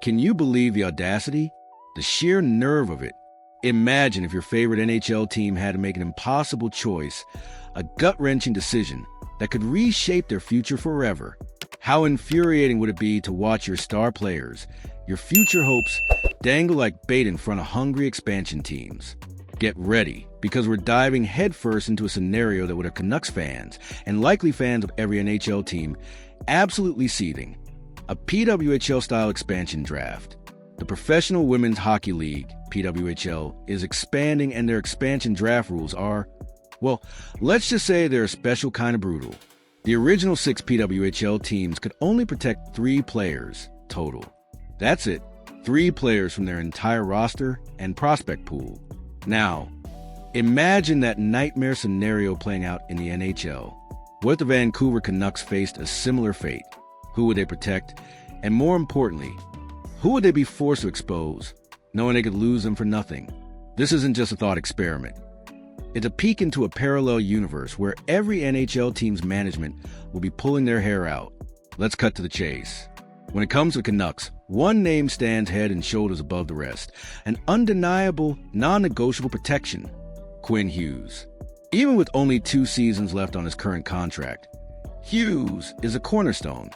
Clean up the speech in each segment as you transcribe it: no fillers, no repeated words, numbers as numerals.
Can you believe the audacity? The sheer nerve of it. Imagine if your favorite NHL team had to make an impossible choice, a gut-wrenching decision that could reshape their future forever. How infuriating would it be to watch your star players, your future hopes, dangle like bait in front of hungry expansion teams? Get ready, because we're diving headfirst into a scenario that would have Canucks fans, and likely fans of every NHL team, absolutely seething. A PWHL-style expansion draft. The Professional Women's Hockey League, PWHL, is expanding, and their expansion draft rules are, well, let's just say they're a special kind of brutal. The original 6 PWHL teams could only protect 3 players total. That's it, 3 players from their entire roster and prospect pool. Now, imagine that nightmare scenario playing out in the NHL. What if the Vancouver Canucks faced a similar fate? Who would they protect? And more importantly, who would they be forced to expose, knowing they could lose them for nothing? This isn't just a thought experiment. It's a peek into a parallel universe where every NHL team's management will be pulling their hair out. Let's cut to the chase. When it comes to Canucks, one name stands head and shoulders above the rest. An undeniable, non-negotiable protection. Quinn Hughes. Even with only 2 seasons left on his current contract, Hughes is a cornerstone,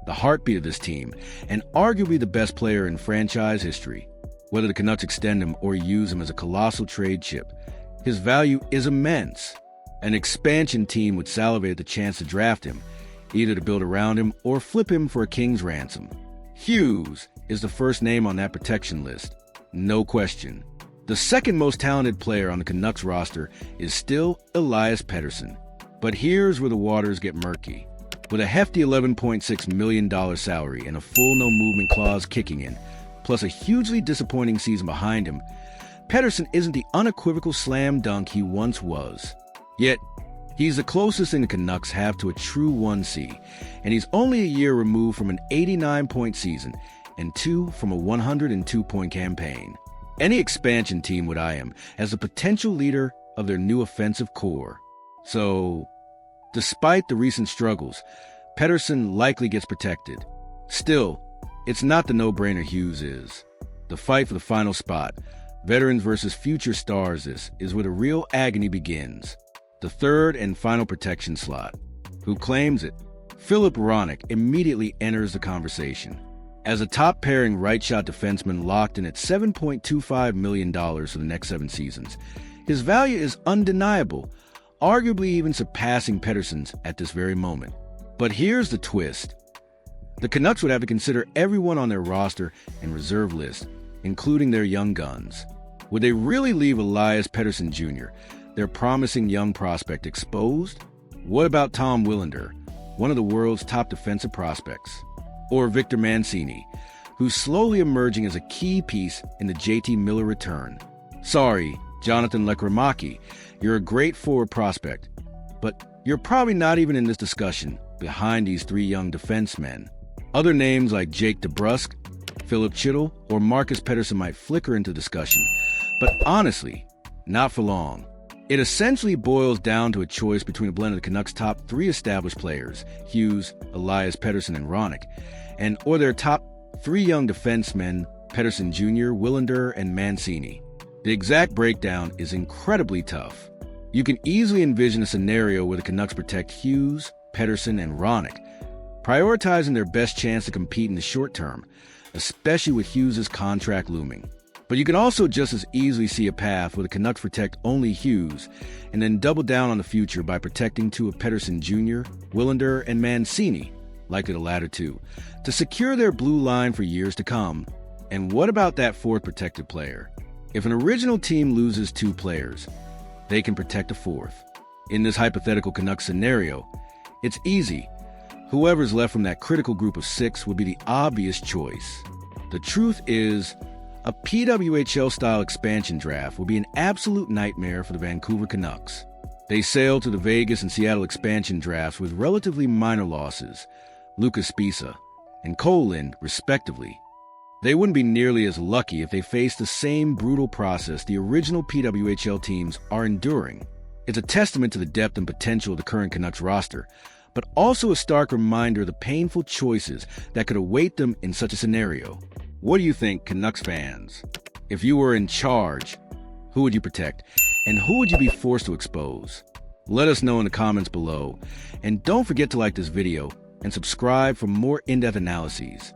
the heartbeat of this team, and arguably the best player in franchise history. Whether the Canucks extend him or use him as a colossal trade chip, his value is immense. An expansion team would salivate at the chance to draft him, either to build around him or flip him for a king's ransom. Hughes is the first name on that protection list, no question. The second most talented player on the Canucks roster is still Elias Pettersson. But here's where the waters get murky. With a hefty $11.6 million salary and a full no-movement clause kicking in, plus a hugely disappointing season behind him, Pettersson isn't the unequivocal slam dunk he once was. Yet, he's the closest thing the Canucks have to a true 1C, and he's only a year removed from an 89-point season and 2 from a 102-point campaign. Any expansion team would eye him as the potential leader of their new offensive core. So, despite the recent struggles, Pettersson likely gets protected. Still, it's not the no-brainer Hughes is. The fight for the final spot, veterans versus future stars, is where the real agony begins. The third and final protection slot. Who claims it? Filip Hronek immediately enters the conversation. As a top-pairing right-shot defenseman locked in at $7.25 million for the next 7 seasons, his value is undeniable, arguably even surpassing Pettersson's at this very moment. But here's the twist. The Canucks would have to consider everyone on their roster and reserve list, including their young guns. Would they really leave Elias Pettersson Jr., their promising young prospect, exposed? What about Tom Willander, one of the world's top defensive prospects? Or Victor Mancini, who's slowly emerging as a key piece in the JT Miller return? Sorry, Jonathan Lekramaki, you're a great forward prospect, but you're probably not even in this discussion behind these 3 young defensemen. Other names like Jake DeBrusk, Philip Chittle, or Marcus Pettersson might flicker into discussion, but honestly, not for long. It essentially boils down to a choice between a blend of the Canucks' top 3 established players, Hughes, Elias Pettersson, and Hronek, or their top 3 young defensemen, Pettersson Jr., Willander, and Mancini. The exact breakdown is incredibly tough. You can easily envision a scenario where the Canucks protect Hughes, Pettersson, and Hronek, prioritizing their best chance to compete in the short term, especially with Hughes' contract looming. But you can also just as easily see a path where the Canucks protect only Hughes and then double down on the future by protecting 2 of Pettersson Jr., Willander, and Mancini, likely the latter 2, to secure their blue line for years to come. And what about that 4th protected player? If an original team loses 2 players, they can protect a 4th. In this hypothetical Canucks scenario, it's easy. Whoever's left from that critical group of 6 would be the obvious choice. The truth is, a PWHL-style expansion draft will be an absolute nightmare for the Vancouver Canucks. They sailed to the Vegas and Seattle expansion drafts with relatively minor losses, Lucas Spisa and Cole Lind, respectively. They wouldn't be nearly as lucky if they faced the same brutal process the original PWHL teams are enduring. It's a testament to the depth and potential of the current Canucks roster, but also a stark reminder of the painful choices that could await them in such a scenario. What do you think, Canucks fans? If you were in charge, who would you protect? And who would you be forced to expose? Let us know in the comments below. And don't forget to like this video and subscribe for more in-depth analyses.